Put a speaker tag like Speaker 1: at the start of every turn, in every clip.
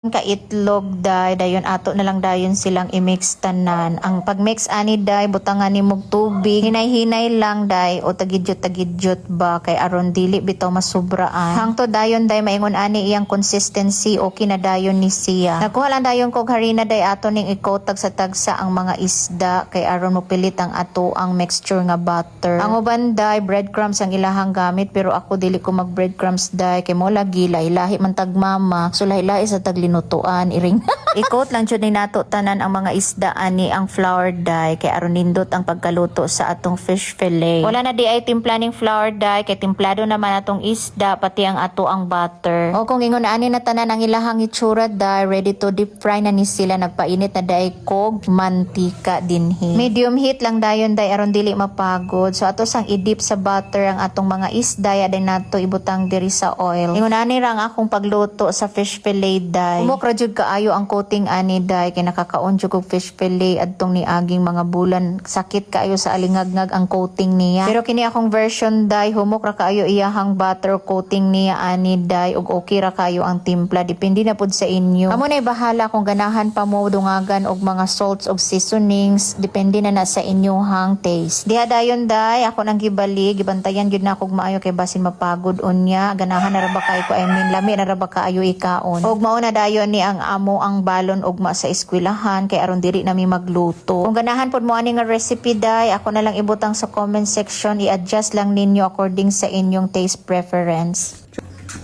Speaker 1: Kaitlog day dayon ato na lang dayon silang i-mix tanan. Ang pag-mix ani day butangan ni mog tubig, hinay-hinay lang day o tagidyot ba kay aron dili bitaw masubraan. Hangto dayon day maingon ani iyang consistency okay na dayon ni siya. Nakuha lang dayon kog harina day ato ning i-coat sa tagsa ang mga isda kay aron mopilit ang ato ang mixture nga butter. Ang uban day breadcrumbs ang ilahang gamit pero ako dili ko mag breadcrumbs day kay mo lagi lahi man tag mama. So lahi sa taglinutuan iring. Ikot lang jud ni nato tanan ang mga isda ani ang flour dye kay aron nindot ang pagkaluto sa atong fish fillet. Wala na di ay timpla ning flour dye kay timplado naman atong isda pati ang ato ang butter. O kung ingon ani na tanan ang ilahang itsura dye ready to deep fry na ni sila nagpainit na dye kog mantika dinhi. Medium heat lang dayon dye aron dili mapagod. So ato sang i-dip sa butter ang atong mga isda ya din nato ibutang diri sa oil. Ingon ani ra ang akong pagluto sa fish fillet dye. Umok ra jud kaayo ang coating ani day kay nakakaon jud og fish fillet adtong niaging mga bulan sakit kaayo sa alingagngag ang coating niya. Pero kini akong version day humok ra kaayo iyahang butter coating niya ani day ug okay ra kaayo ang timpla depende na pud sa inyo. Amo nay bahala kung ganahan pa mo dungagan og mga salts og seasonings depende na sa inyong taste. Diha dayon day ako nang gibali gibantayan gyud na akong maayo kay basin mapagod unya ganahan na ra ba kay ko lami na ra ba kaayo ikaon. Og mao na dayon ni ang amo ang balon ugma sa eskwelahan kay aron diri nami magluto. Kung ganahan pod mo ani nga recipe day, ako na lang ibutang sa comment section, i-adjust lang ninyo according sa inyong taste preference.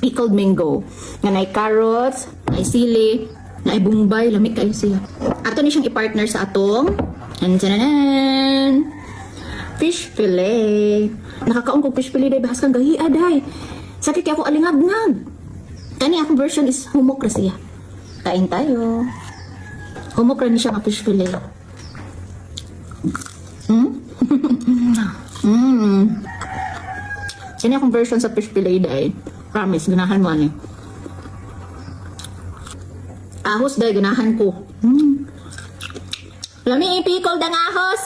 Speaker 2: Pickled mango nga nay carrots, nay sili, nay bumbay, lamig kayo siya. Ato ni siyang i-partner sa atong fish fillet. Nakakaon kong fish fillet day bahas kang gahiya day. Sakit kay ako alingagngag. Kani akong version is humok ra siya. Kain tayo. Humok ra ni siya nga fish fillet. Kani akong version sa fish fillet day. Promise, ganahan mo ani. Ahos day, ganahan ko. Lami ipikol dang ahos.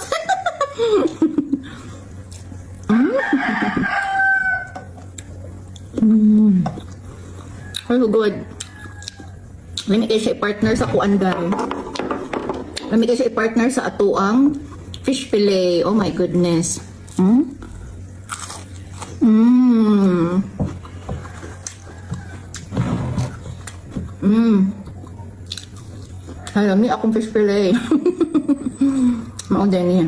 Speaker 2: Oh, good. Lami kayo siya i-partner sa kuanday. Lami kayo siya i-partner sa atuang fish fillet. Oh my goodness. Ay, lami akong fish fillet. Maunday niya.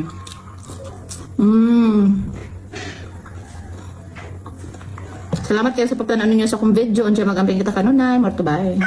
Speaker 2: Salamat kayo sa pagtanaw ninyo sa akong video. Andiyan magamping kita kanunay. Marto bye.